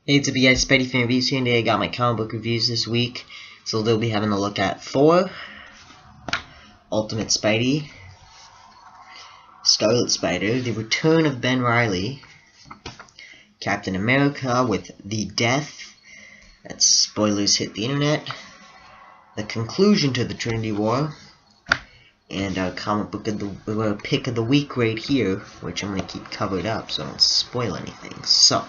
Hey, it's a guys, Spidey fan reviews here, and today I got my comic book reviews this week. So they'll be having a look at Thor, Ultimate Spidey, Scarlet Spider, The Return of Ben Reilly, Captain America with The Death, that's spoilers hit the internet, the conclusion to the Trinity War, and our comic book of the pick of the week right here, which I'm going to keep covered up so I don't spoil anything. So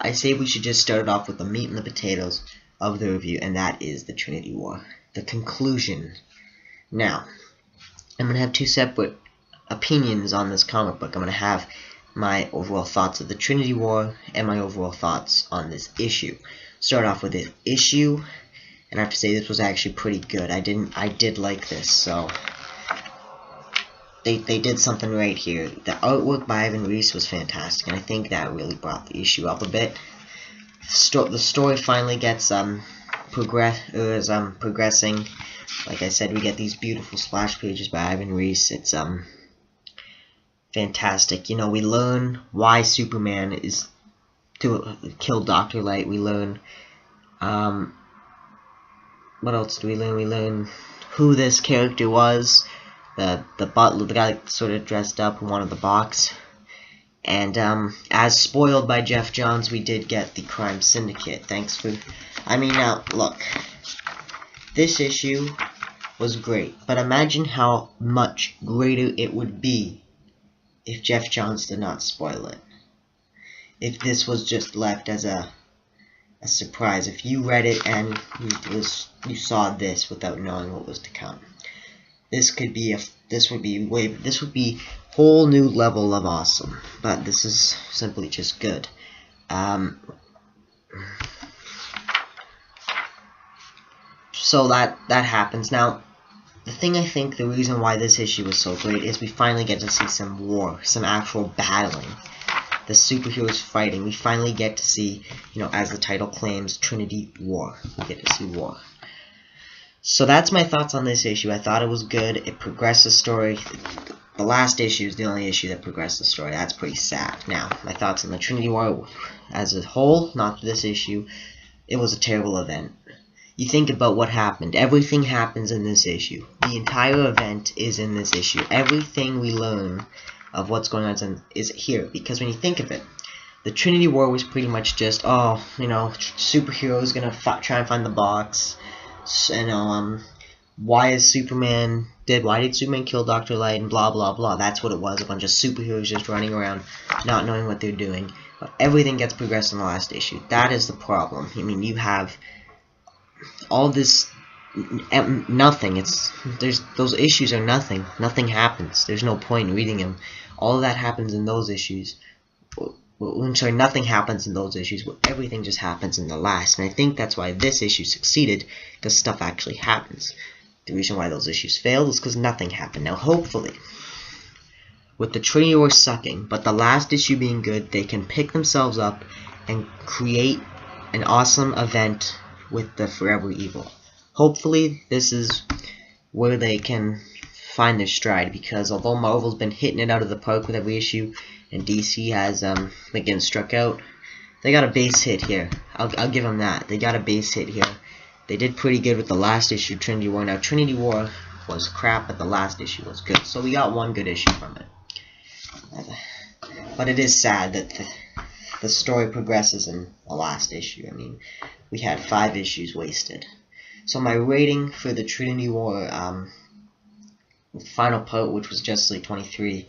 I say we should just start it off with the meat and the potatoes of the review, and that is the Trinity War, the conclusion. Now, I'm going to have two separate opinions on this comic book. I'm going to have my overall thoughts of the Trinity War and my overall thoughts on this issue. Start off with the issue, and I have to say this was actually pretty good. I did like this, so they did something right here. The artwork by Ivan Reis was fantastic, and I think that really brought the issue up a bit. The story finally gets progressing. Like I said, we get these beautiful splash pages by Ivan Reis. It's fantastic. You know, we learn why Superman is to kill Dr. Light. We learn what else do we learn? We learn who this character was. The butler, the guy that sort of dressed up who wanted the box. And as spoiled by Jeff Johns, we did get the Crime Syndicate. Thanks for... I mean, now, look. This issue was great. But imagine how much greater it would be if Jeff Johns did not spoil it. If this was just left as a surprise. If you read it and you saw this without knowing what was to come. This would be whole new level of awesome, but this is simply just good. So that happens. Now, the reason why this issue was so great is we finally get to see some war, some actual battling. The superheroes fighting. We finally get to see, you know, as the title claims, Trinity War. We get to see war. So that's my thoughts on this issue. I thought it was good. It progressed the story. The last issue is the only issue that progressed the story. That's pretty sad. Now, my thoughts on the Trinity War as a whole, not this issue. It was a terrible event. You think about what happened. Everything happens in this issue. The entire event is in this issue. Everything we learn of what's going on is here. Because when you think of it, the Trinity War was pretty much just, oh, you know, superheroes gonna try and find the box. And why did Superman kill Dr. Light and blah blah blah. That's what it was, a bunch of superheroes just running around not knowing what they're doing. But everything gets progressed in the last issue. That is the problem. I mean, you have all this nothing. Those issues are nothing. Nothing happens. There's no point in reading them. All of that happens in those issues. I'm sorry, nothing happens in those issues, but everything just happens in the last. And I think that's why this issue succeeded, because stuff actually happens. The reason why those issues failed is because nothing happened. Now, hopefully, with the Trinity War sucking, but the last issue being good, they can pick themselves up and create an awesome event with the Forever Evil. Hopefully, this is where they can find their stride, because although Marvel's been hitting it out of the park with every issue, and DC has again struck out, they got a base hit here. I'll give them that. They got a base hit here. They did pretty good with the last issue, Trinity War. Now, Trinity War was crap, but the last issue was good. So we got one good issue from it. But it is sad that the story progresses in the last issue. I mean, we had 5 issues wasted. So my rating for the Trinity War final part, which was Justice League 23,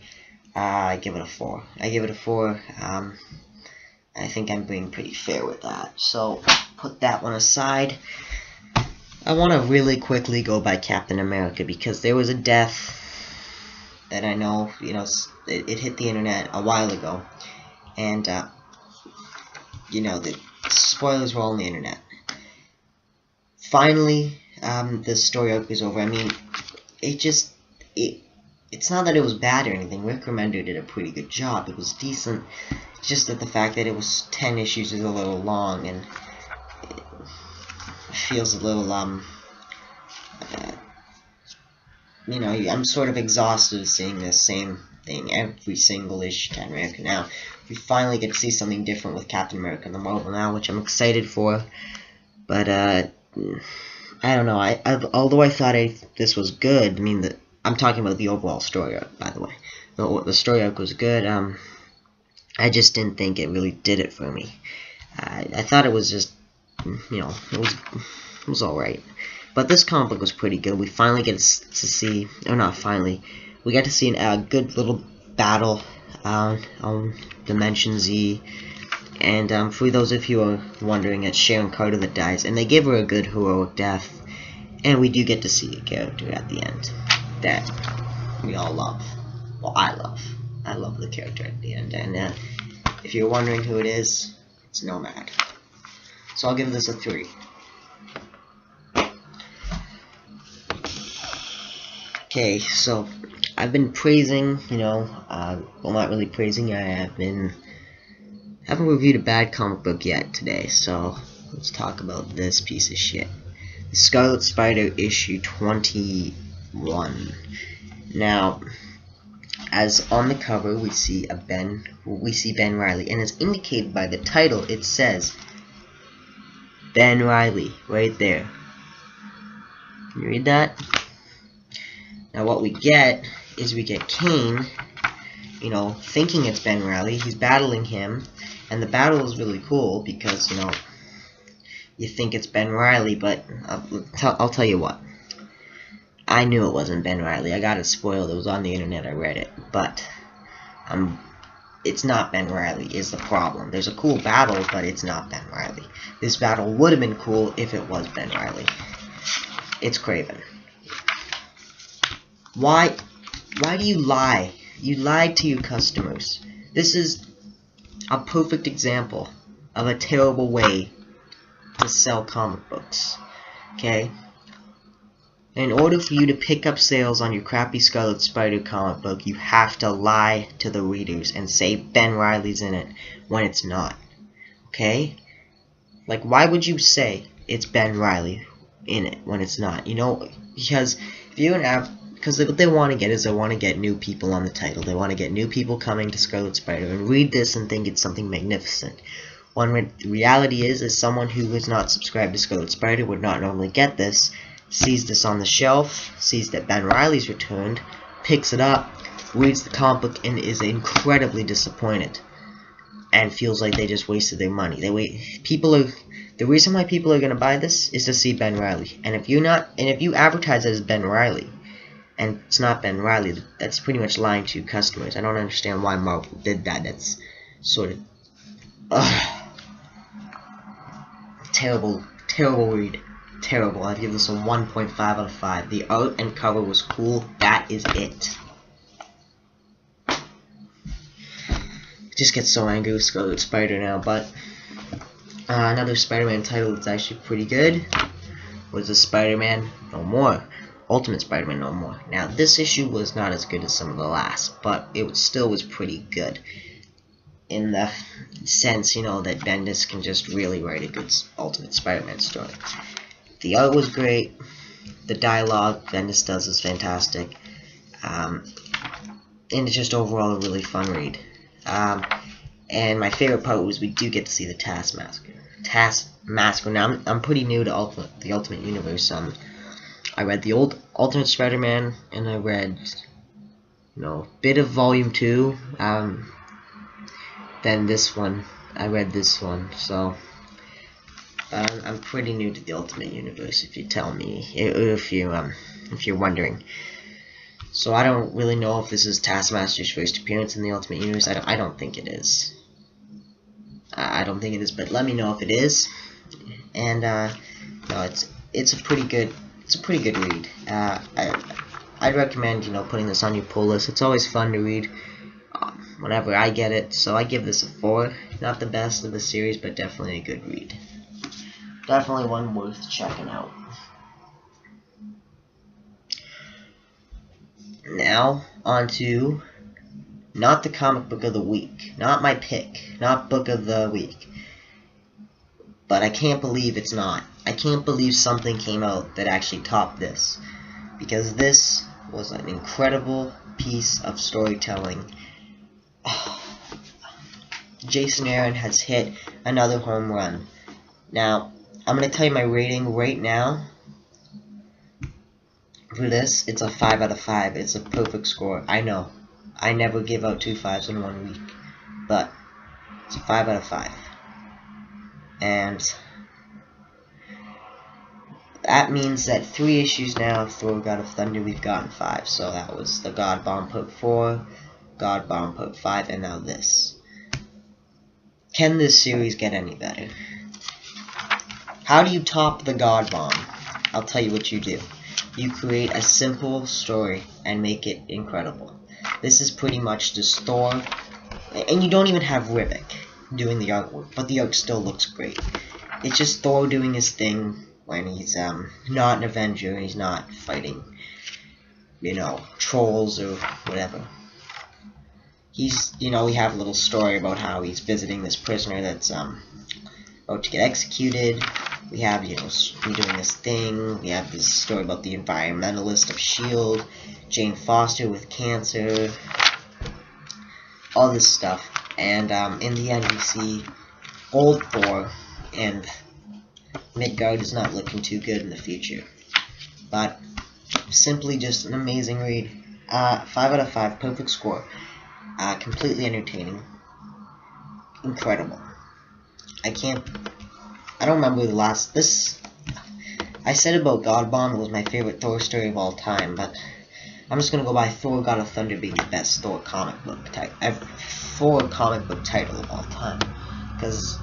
I give it a 4. I give it a 4. I think I'm being pretty fair with that. So, put that one aside. I want to really quickly go by Captain America, because there was a death that I know, you know, it hit the internet a while ago. And, you know, the spoilers were all on the internet. Finally, the story arc is over. I mean, it's not that it was bad or anything. Rick Remender did a pretty good job. It was decent. It's just that the fact that it was 10 issues is a little long, and it feels a little, you know, I'm sort of exhausted of seeing the same thing every single issue to America. Now, we finally get to see something different with Captain America in the Marvel now, which I'm excited for. But I don't know. Although I thought this was good. I mean, I'm talking about the overall story arc, by the way. The story arc was good. I just didn't think it really did it for me. I thought it was just, it was alright. But this comic book was pretty good. We finally get to see, or not finally, we got to see a good little battle on Dimension Z. And for those of you who are wondering, it's Sharon Carter that dies, and they give her a good heroic death. And we do get to see a character at the end that we all love. Well, I love. I love the character at the end. And if you're wondering who it is, it's Nomad. So I'll give this a 3. Okay, so I've been praising, well, not really praising. I haven't reviewed a bad comic book yet today, so let's talk about this piece of shit. The Scarlet Spider issue 21. Now, as on the cover, we see Ben Reilly, and as indicated by the title, it says Ben Reilly right there. Can you read that? Now what we get is we get Kane, thinking it's Ben Reilly. He's battling him, and the battle is really cool because, you think it's Ben Reilly, but I'll tell you what. I knew it wasn't Ben Reilly. I got it spoiled. It was on the internet. I read it, but it's not Ben Reilly is the problem. There's a cool battle, but it's not Ben Reilly. This battle would have been cool if it was Ben Reilly. It's Kraven. Why do you lie? You lied to your customers. This is a perfect example of a terrible way to sell comic books. Okay? In order for you to pick up sales on your crappy Scarlet Spider comic book, you have to lie to the readers and say Ben Reilly's in it when it's not. Okay? Like, why would you say it's Ben Reilly in it when it's not? Because if you're because what they want to get is they want to get new people on the title. They want to get new people coming to Scarlet Spider and read this and think it's something magnificent. When the reality is someone who is not subscribed to Scarlet Spider would not normally get this, sees this on the shelf, sees that Ben Reilly's returned, picks it up, reads the comic book, and is incredibly disappointed, and feels like they just wasted their money. The reason why people are gonna buy this is to see Ben Reilly, and if you advertise it as Ben Reilly, and it's not Ben Reilly, that's pretty much lying to customers. I don't understand why Marvel did that. That's sort of terrible read. Terrible. I'd give this a 1.5 out of 5. The art and cover was cool. That is it. I just get so angry with Scarlet Spider now, but another Spider-Man title that's actually pretty good was the Spider-Man No More. Ultimate Spider-Man No More. Now, this issue was not as good as some of the last, but it still was pretty good. In the sense, that Bendis can just really write a good Ultimate Spider-Man story. The art was great. The dialogue Bendis does is fantastic. And it's just overall a really fun read. And my favorite part was we do get to see the Taskmaster. Now, I'm pretty new to the Ultimate Universe. I read the old Ultimate Spider-Man, and I read, a bit of Volume 2. Then this one. I read this one, so I'm pretty new to the Ultimate Universe, if you tell me, if you're wondering. So I don't really know if this is Taskmaster's first appearance in the Ultimate Universe. I don't think it is. I don't think it is, but let me know if it is. And no, it's a pretty good read. I'd recommend putting this on your pull list. It's always fun to read whenever I get it. So I give this a 4. Not the best of the series, but definitely a good read. Definitely one worth checking out. Now, on to not the comic book of the week. Not my pick. Not book of the week. But I can't believe it's not. I can't believe something came out that actually topped this. Because this was an incredible piece of storytelling. Jason Aaron has hit another home run. Now, I'm going to tell you my rating right now. For this, it's a 5 out of 5. It's a perfect score. I know. I never give out 2 5s in 1 week. But, it's a 5 out of 5. And that means that 3 issues now of Thor God of Thunder, we've gotten 5. So that was the God Bomb Part 4, God Bomb Part 5, and now this. Can this series get any better? How do you top the God Bomb? I'll tell you what you do. You create a simple story and make it incredible. This is pretty much just Thor, and you don't even have Rivik doing the artwork, but the art still looks great. It's just Thor doing his thing when he's not an Avenger and he's not fighting, you know, trolls or whatever. He's, you know, we have a little story about how he's visiting this prisoner that's about to get executed. We have, you know, me doing this thing. We have this story about the environmentalist of S.H.I.E.L.D., Jane Foster with cancer, all this stuff. And in the end, we see old Thor, and Midgard is not looking too good in the future. But simply just an amazing read. 5 out of 5, perfect score. Completely entertaining. Incredible. I don't remember the last, I said about God Bomb was my favorite Thor story of all time, but I'm just gonna go by Thor God of Thunder being the best Thor comic book title of all time, because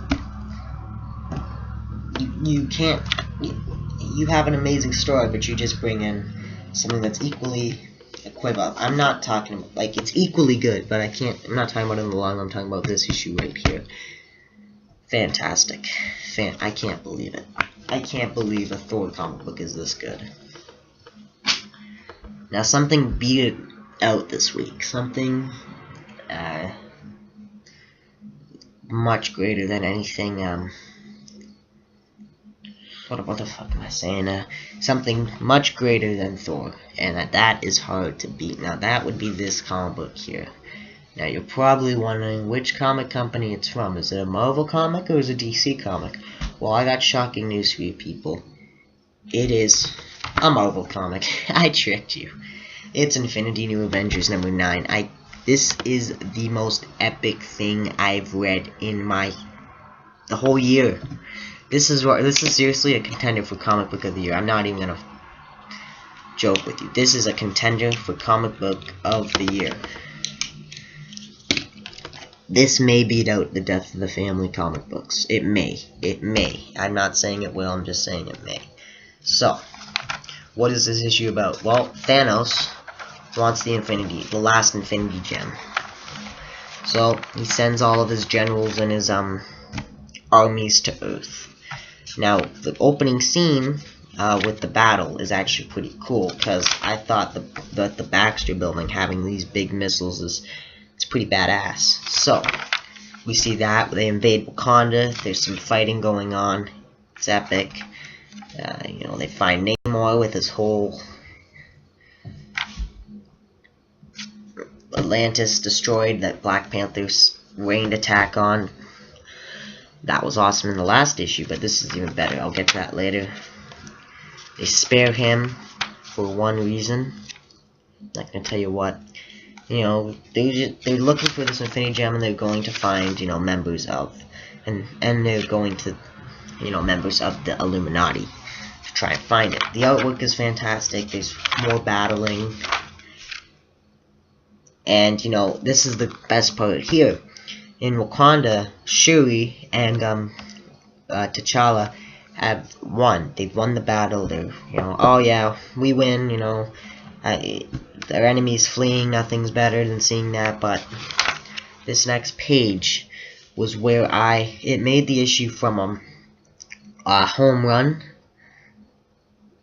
you can't, you have an amazing story, but you just bring in something that's equally equivalent. I'm not talking about, like, it's equally good, but I'm not talking about it in the long run, I'm talking about this issue right here. Fantastic. I can't believe it. I can't believe a Thor comic book is this good. Now, something beat it out this week. Something much greater than anything, what the fuck am I saying? Something much greater than Thor. And that is hard to beat. Now, that would be this comic book here. Now, you're probably wondering which comic company it's from. Is it a Marvel comic or is it a DC comic? Well, I got shocking news for you people. It is a Marvel comic. I tricked you. It's Infinity New Avengers number 9. This is the most epic thing I've read in the whole year. This is seriously a contender for comic book of the year. I'm not even gonna joke with you. This is a contender for comic book of the year. This may beat out the Death of the Family comic books. It may. It may. I'm not saying it will, I'm just saying it may. So, what is this issue about? Well, Thanos wants the last Infinity Gem. So, he sends all of his generals and his armies to Earth. Now, the opening scene with the battle is actually pretty cool, because I thought that the Baxter building having these big missiles it's pretty badass. So, we see that. They invade Wakanda. There's some fighting going on. It's epic. You know, they find Namor with his whole Atlantis destroyed that Black Panther's rained attack on. That was awesome in the last issue, but this is even better. I'll get to that later. They spare him for one reason. I'm not gonna tell you what. You know, they're looking for this Infinity Gem, and they're going to find, you know, members of, and they're going to, you know, members of the Illuminati to try and find it. The artwork is fantastic. There's more battling, and you know, this is the best part here. In Wakanda, Shuri and T'Challa have won. They've won the battle. They're, you know, oh yeah, we win. You know. Their enemies fleeing, nothing's better than seeing that, but this next page was where it made the issue from a home run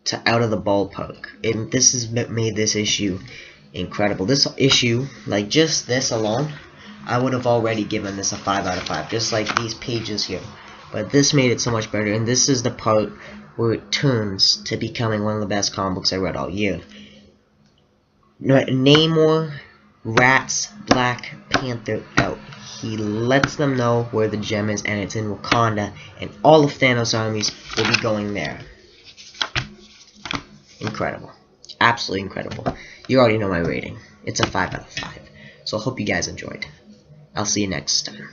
to out of the ballpark. This has made this issue incredible. This issue, like just this alone, I would have already given this a 5 out of 5, just like these pages here. But this made it so much better, and this is the part where it turns to becoming one of the best comic books I read all year. Namor rats Black Panther out. He lets them know where the gem is, and it's in Wakanda, and all of Thanos' armies will be going there. Incredible. Absolutely incredible. You already know my rating. It's a 5 out of 5. So I hope you guys enjoyed. I'll see you next time.